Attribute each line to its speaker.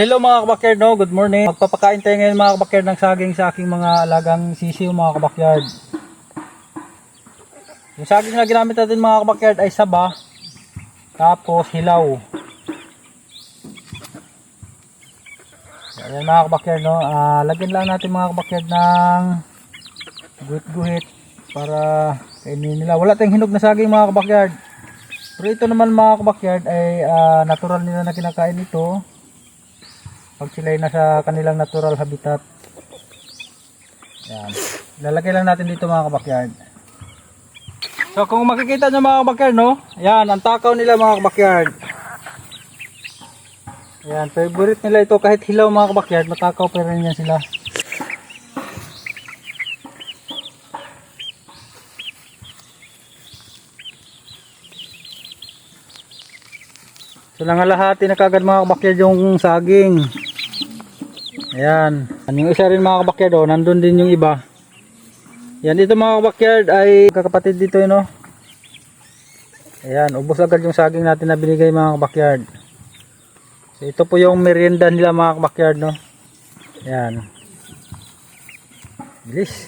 Speaker 1: Hello mga kabakyard, no? Good morning. Magpapakain tayo ngayon mga kabakyard ng saging sa aking mga alagang sisiw mga kabakyard. Yung saging na ginamit natin mga kabakyard ay saba, tapos hilaw. Ayan mga kabakyard, no? Lagyan lang natin mga kabakyard ng guhit-guhit para kainin nila. Wala tayong hinog na saging mga kabakyard. Pero ito naman mga kabakyard ay natural nila na kinakain ito. Pag sila ay nasa kanilang natural habitat. Yan. Lalagay lang natin dito mga kabakyard. So kung makikita nyo mga kabakyard, no? Yan, ang takaw nila mga kabakyard. Yan, favorite nila ito kahit hilaw mga kabakyard, matakaw pa rin yan sila. So nangalahati na kagad mga kabakyard yung saging. Ayan. Yung isa rin mga kabakyard, oh, nandun din yung iba. Yan, dito mga kabakyard ay kakapatid dito, no? Ayan, ubos agad yung saging natin na binigay mga kabakyard. So ito po yung merienda nila mga kabakyard, no? Ayan. Bilis.